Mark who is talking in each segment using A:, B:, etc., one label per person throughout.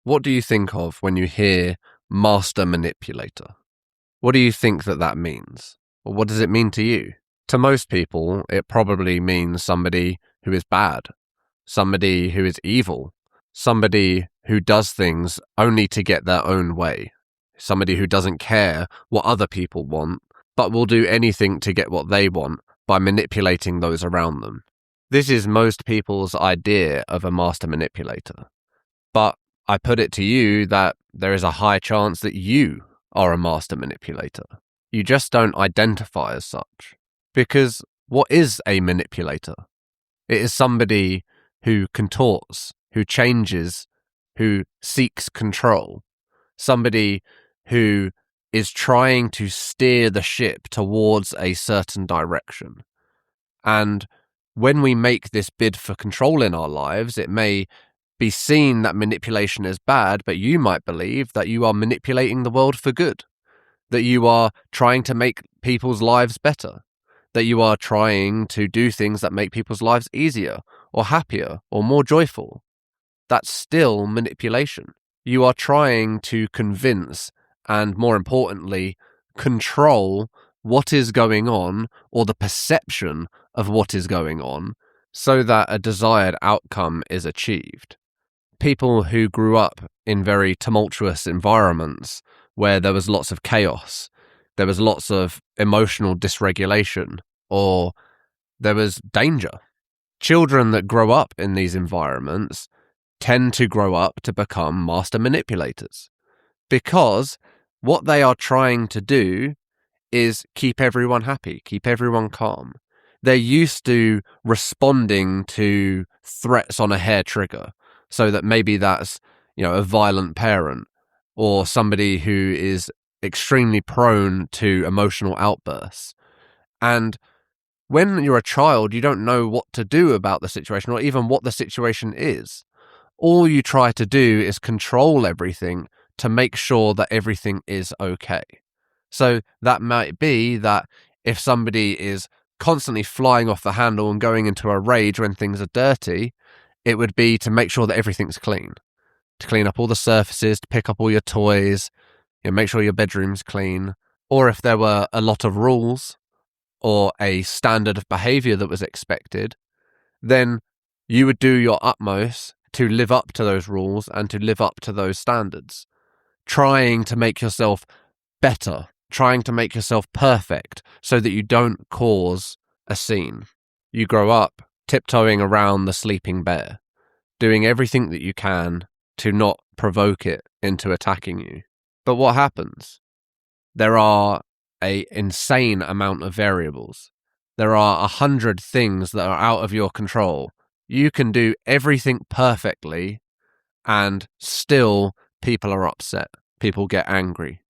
A: What do you think of when you hear master manipulator? What do you think that means? Or what does it mean to you? To most people, it probably means somebody who is bad, somebody who is evil, somebody who does things only to get their own way, somebody who doesn't care what other people want, but will do anything to get what they want by manipulating those around them. This is most people's idea of a master manipulator. But I put it to you that there is a high chance that you are a master manipulator. You just don't identify as such. Because what is a manipulator? It is somebody who contorts, who changes, who seeks control. Somebody who is trying to steer the ship towards a certain direction. And when we make this bid for control in our lives, it may be seen that manipulation is bad, but you might believe that you are manipulating the world for good, that you are trying to make people's lives better, that you are trying to do things that make people's lives easier or happier or more joyful. That's still manipulation. You are trying to convince and, more importantly, control what is going on or the perception of what is going on so that a desired outcome is achieved. People who grew up in very tumultuous environments where there was lots of chaos, there was lots of emotional dysregulation, or there was danger. Children that grow up in these environments tend to grow up to become master manipulators because what they are trying to do is keep everyone happy, keep everyone calm. They're used to responding to threats on a hair trigger, so that maybe that's, a violent parent or somebody who is extremely prone to emotional outbursts. And when you're a child, you don't know what to do about the situation or even what the situation is. All you try to do is control everything to make sure that everything is okay. So that might be that if somebody is constantly flying off the handle and going into a rage when things are dirty, it would be to make sure that everything's clean, to clean up all the surfaces, to pick up all your toys, make sure your bedroom's clean. Or if there were a lot of rules or a standard of behavior that was expected, then you would do your utmost to live up to those rules and to live up to those standards, trying to make yourself better, trying to make yourself perfect so that you don't cause a scene. You grow up tiptoeing around the sleeping bear, doing everything that you can to not provoke it into attacking you. But what happens? There are an insane amount of variables. There are 100 things that are out of your control. You can do everything perfectly and still people are upset. People get angry.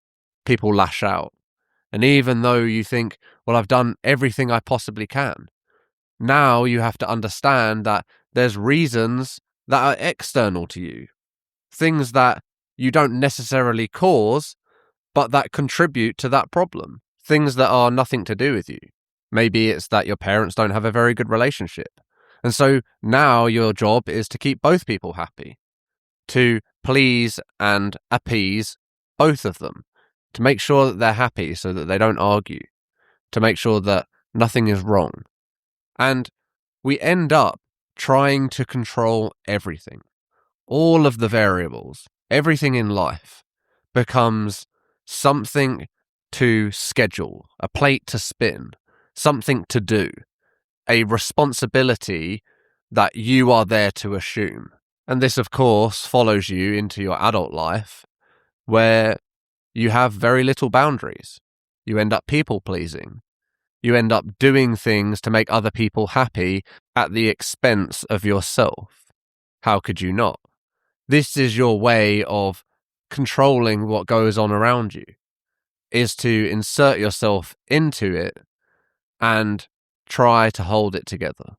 A: People lash out. And even though you think, well, I've done everything I possibly can, now you have to understand that there's reasons that are external to you. Things that you don't necessarily cause, but that contribute to that problem. Things that are nothing to do with you. Maybe it's that your parents don't have a very good relationship. And so now your job is to keep both people happy, to please and appease both of them, to make sure that they're happy so that they don't argue, to make sure that nothing is wrong. And we end up trying to control everything. All of the variables, everything in life becomes something to schedule, a plate to spin, something to do, a responsibility that you are there to assume. And this, of course, follows you into your adult life where you have very little boundaries. You end up people-pleasing. You end up doing things to make other people happy at the expense of yourself. How could you not? This is your way of controlling what goes on around you, is to insert yourself into it and try to hold it together.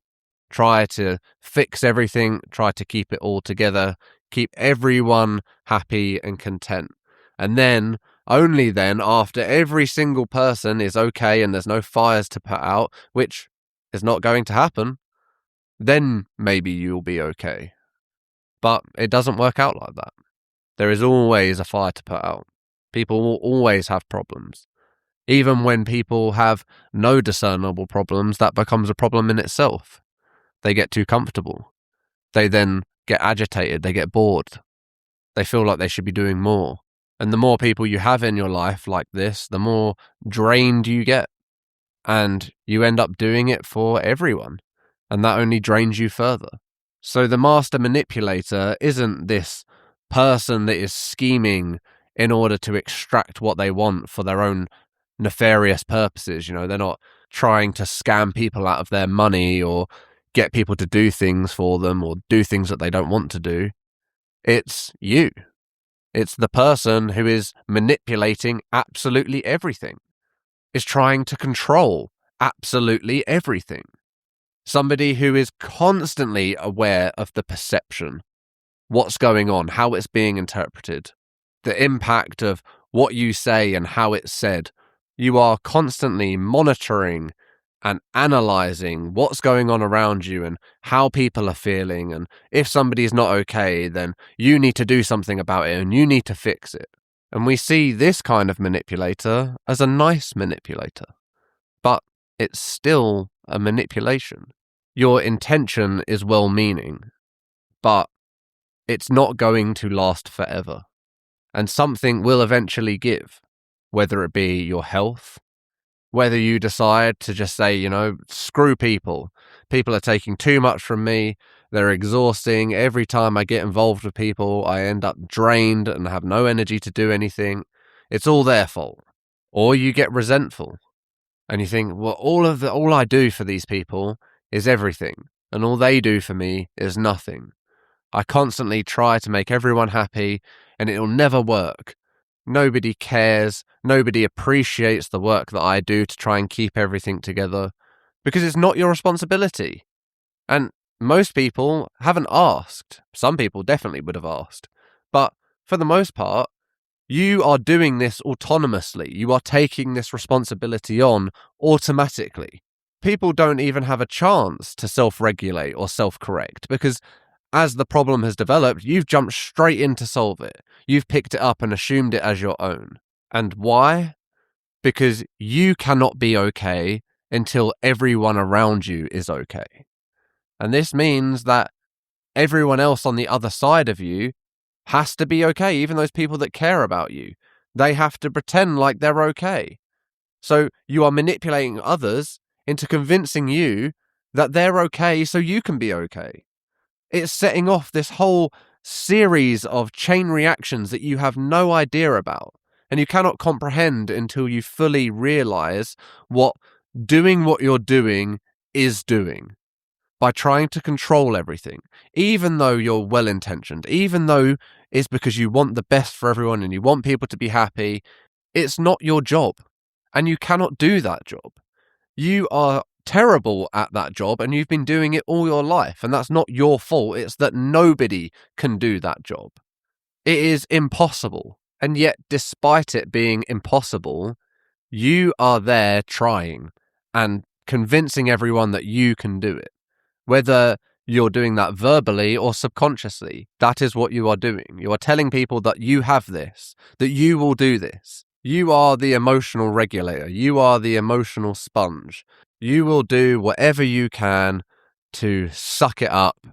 A: Try to fix everything, try to keep it all together, keep everyone happy and content. And then, only then, after every single person is okay and there's no fires to put out, which is not going to happen, then maybe you'll be okay. But it doesn't work out like that. There is always a fire to put out. People will always have problems. Even when people have no discernible problems, that becomes a problem in itself. They get too comfortable. They then get agitated. They get bored. They feel like they should be doing more. And the more people you have in your life like this, the more drained you get. And you end up doing it for everyone. And that only drains you further. So the master manipulator isn't this person that is scheming in order to extract what they want for their own nefarious purposes. You know, they're not trying to scam people out of their money or get people to do things for them or do things that they don't want to do. It's you. It's the person who is manipulating absolutely everything, is trying to control absolutely everything. Somebody who is constantly aware of the perception, what's going on, how it's being interpreted, the impact of what you say and how it's said. You are constantly monitoring and analyzing what's going on around you and how people are feeling. And if somebody's not okay, then you need to do something about it and you need to fix it. And we see this kind of manipulator as a nice manipulator. But it's still a manipulation. Your intention is well-meaning, but it's not going to last forever. And something will eventually give, whether it be your health, whether you decide to just say, you know, screw people. People are taking too much from me. They're exhausting. Every time I get involved with people, I end up drained and have no energy to do anything. It's all their fault. Or you get resentful and you think, well, all I do for these people is everything, and all they do for me is nothing. I constantly try to make everyone happy, and it'll never work. Nobody cares. Nobody appreciates the work that I do to try and keep everything together, because it's not your responsibility. And most people haven't asked. Some people definitely would have asked. But for the most part, you are doing this autonomously. You are taking this responsibility on automatically. People don't even have a chance to self-regulate or self-correct, because as the problem has developed, you've jumped straight in to solve it. You've picked it up and assumed it as your own. And why? Because you cannot be okay until everyone around you is okay. And this means that everyone else on the other side of you has to be okay, even those people that care about you. They have to pretend like they're okay. So you are manipulating others into convincing you that they're okay so you can be okay. It's setting off this whole series of chain reactions that you have no idea about, and you cannot comprehend until you fully realize what doing what you're doing is doing. By trying to control everything, even though you're well-intentioned, even though it's because you want the best for everyone and you want people to be happy, it's not your job, and you cannot do that job. You are terrible at that job and you've been doing it all your life, and that's not your fault. It's that nobody can do that job. It is impossible, and yet despite it being impossible, you are there trying and convincing everyone that you can do it. Whether you're doing that verbally or subconsciously, that is what you are doing. You are telling people that you have this, that you will do this. You are the emotional regulator. You are the emotional sponge. You will do whatever you can to suck it up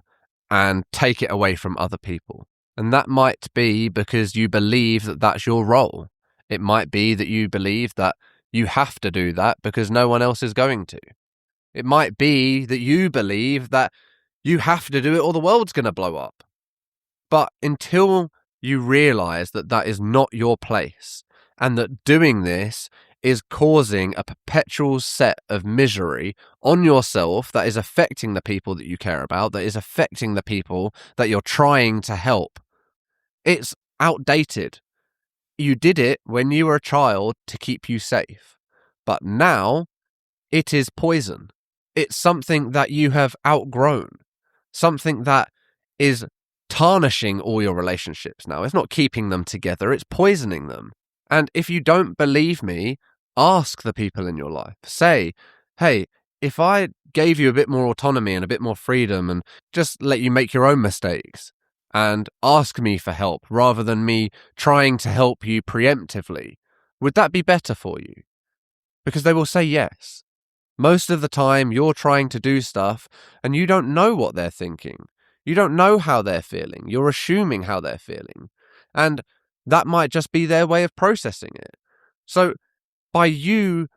A: and take it away from other people. And that might be because you believe that that's your role. It might be that you believe that you have to do that because no one else is going to. It might be that you believe that you have to do it or the world's going to blow up. But until you realize that that is not your place, and that doing this is causing a perpetual set of misery on yourself that is affecting the people that you care about, that is affecting the people that you're trying to help, it's outdated. You did it when you were a child to keep you safe. But now it is poison. It's something that you have outgrown, something that is tarnishing all your relationships now. It's not keeping them together, it's poisoning them. And if you don't believe me, ask the people in your life. Say, hey, if I gave you a bit more autonomy and a bit more freedom and just let you make your own mistakes, and ask me for help rather than me trying to help you preemptively, would that be better for you? Because they will say yes. Most of the time, you're trying to do stuff and you don't know what they're thinking. You don't know how they're feeling. You're assuming how they're feeling. And that might just be their way of processing it. So, by you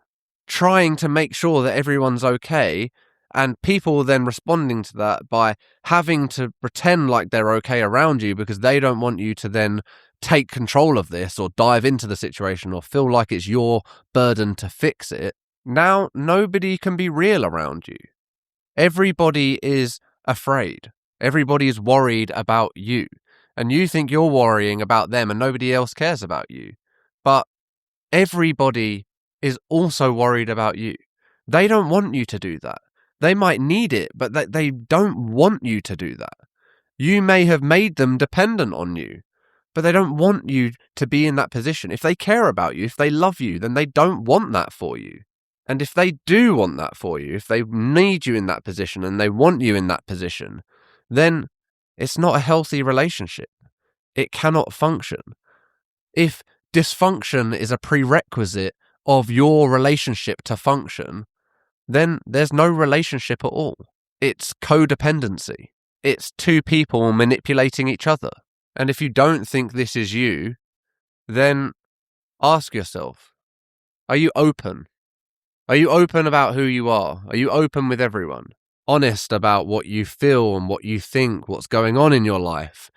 A: trying to make sure that everyone's okay, and people then responding to that by having to pretend like they're okay around you because they don't want you to then take control of this or dive into the situation or feel like it's your burden to fix it, now nobody can be real around you. Everybody is afraid. Everybody is worried about you. And you think you're worrying about them and nobody else cares about you. But everybody is also worried about you. They don't want you to do that. They might need it, but they don't want you to do that. You may have made them dependent on you, but they don't want you to be in that position. If they care about you, if they love you, then they don't want that for you. And if they do want that for you, if they need you in that position and they want you in that position, then it's not a healthy relationship. It cannot function. If dysfunction is a prerequisite of your relationship to function, then there's no relationship at all. It's codependency. It's two people manipulating each other. And if you don't think this is you, then ask yourself, are you open? Are you open about who you are? Are you open with everyone? Honest about what you feel and what you think, what's going on in your life?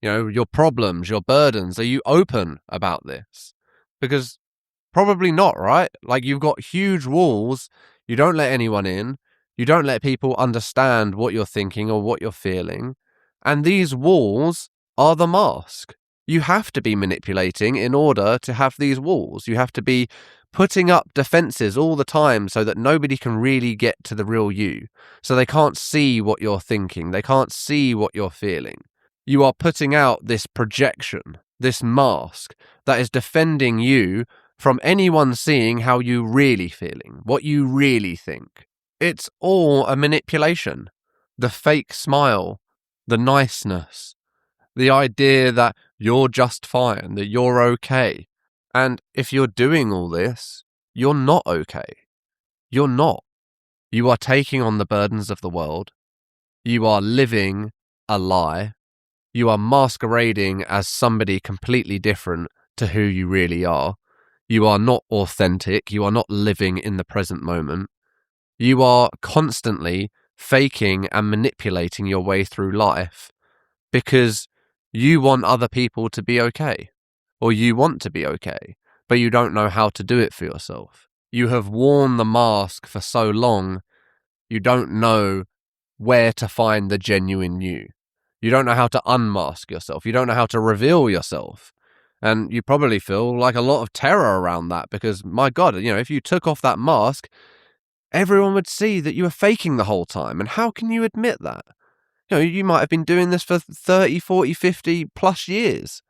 A: You know, your problems, your burdens. Are you open about this? Because probably not, right? Like, you've got huge walls. You don't let anyone in. You don't let people understand what you're thinking or what you're feeling. And these walls are the mask. You have to be manipulating in order to have these walls. You have to be putting up defenses all the time so that nobody can really get to the real you. So they can't see what you're thinking. They can't see what you're feeling. You are putting out this projection, this mask that is defending you from anyone seeing how you're really feeling, what you really think. It's all a manipulation. The fake smile, the niceness, the idea that you're just fine, that you're okay. And if you're doing all this, you're not okay. You're not. You are taking on the burdens of the world. You are living a lie. You are masquerading as somebody completely different to who you really are. You are not authentic. You are not living in the present moment. You are constantly faking and manipulating your way through life because you want other people to be okay, or you want to be okay, but you don't know how to do it for yourself. You have worn the mask for so long, you don't know where to find the genuine you. You don't know how to unmask yourself. You don't know how to reveal yourself. And you probably feel like a lot of terror around that because, my God, you know, if you took off that mask, everyone would see that you were faking the whole time. And how can you admit that? You know, you might have been doing this for 30, 40, 50 plus years.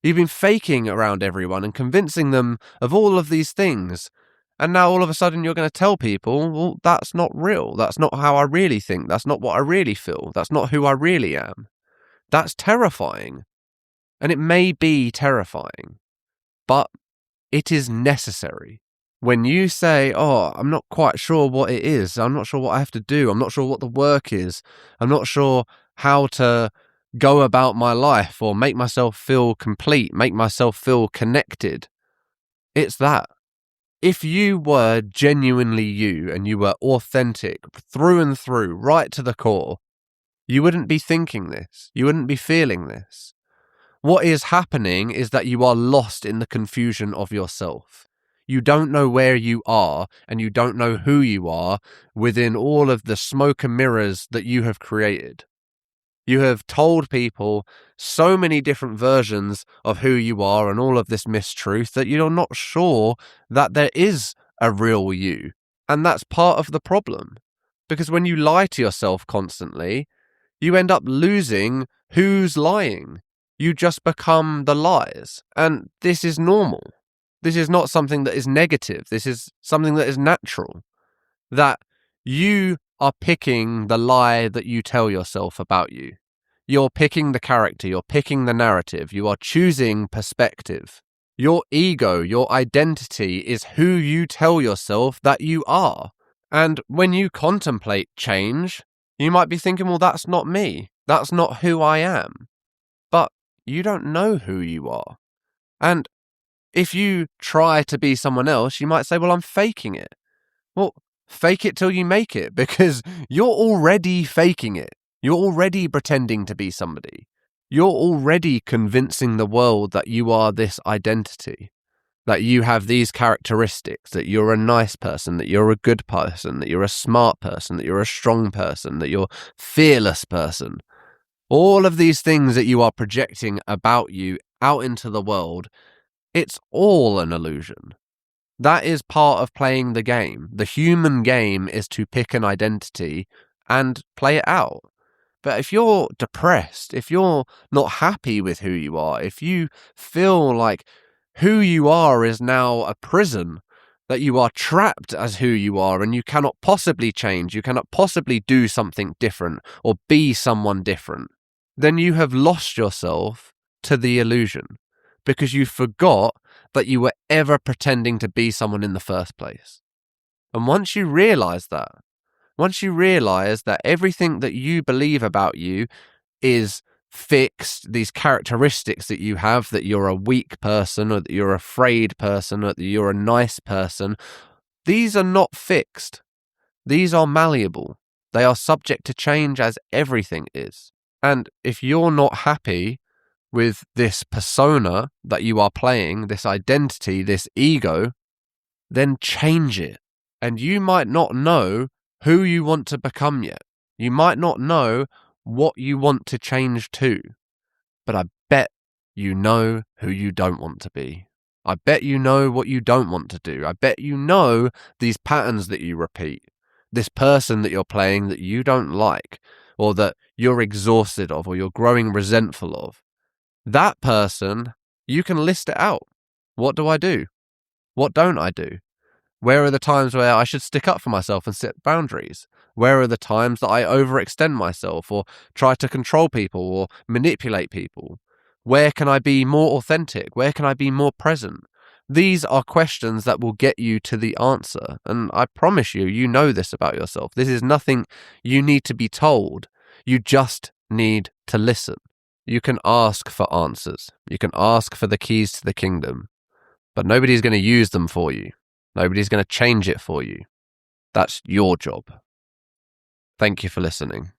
A: You've been faking around everyone and convincing them of all of these things. And now all of a sudden you're going to tell people, well, that's not real. That's not how I really think. That's not what I really feel. That's not who I really am. That's terrifying. And it may be terrifying, but it is necessary. When you say, oh, I'm not quite sure what it is, I'm not sure what I have to do, I'm not sure what the work is, I'm not sure how to go about my life or make myself feel complete, make myself feel connected, it's that. If you were genuinely you and you were authentic through and through, right to the core, you wouldn't be thinking this, you wouldn't be feeling this. What is happening is that you are lost in the confusion of yourself. You don't know where you are and you don't know who you are within all of the smoke and mirrors that you have created. You have told people so many different versions of who you are and all of this mistruth that you're not sure that there is a real you. And that's part of the problem. Because when you lie to yourself constantly, you end up losing who's lying. You just become the lies. And this is normal. This is not something that is negative. This is something that is natural. That you are picking the lie that you tell yourself about you. You're picking the character, you're picking the narrative, you are choosing perspective. Your ego, your identity is who you tell yourself that you are. And when you contemplate change, you might be thinking, well, that's not me. That's not who I am. But you don't know who you are. And if you try to be someone else, you might say, well, I'm faking it. Well, fake it till you make it, because you're already faking it. You're already pretending to be somebody. You're already convincing the world that you are this identity, that you have these characteristics, that you're a nice person, that you're a good person, that you're a smart person, that you're a strong person, that you're a fearless person. All of these things that you are projecting about you out into the world, it's all an illusion. That is part of playing the game. The human game is to pick an identity and play it out. But if you're depressed, if you're not happy with who you are, if you feel like who you are is now a prison, that you are trapped as who you are and you cannot possibly change, you cannot possibly do something different or be someone different, then you have lost yourself to the illusion, because you forgot that you were ever pretending to be someone in the first place. And once you realize that everything that you believe about you is fixed, these characteristics that you have, that you're a weak person or that you're a afraid person or that you're a nice person, these are not fixed. These are malleable. They are subject to change, as everything is. And if you're not happy with this persona that you are playing, this identity, this ego, then change it. And you might not know who you want to become yet. You might not know what you want to change to. But I bet you know who you don't want to be. I bet you know what you don't want to do. I bet you know these patterns that you repeat. This person that you're playing that you don't like, or that you're exhausted of, or you're growing resentful of. That person, you can list it out. What do I do? What don't I do? Where are the times where I should stick up for myself and set boundaries? Where are the times that I overextend myself or try to control people or manipulate people? Where can I be more authentic? Where can I be more present? These are questions that will get you to the answer. And I promise you, you know this about yourself. This is nothing you need to be told. You just need to listen. You can ask for answers. You can ask for the keys to the kingdom. But nobody's going to use them for you. Nobody's going to change it for you. That's your job. Thank you for listening.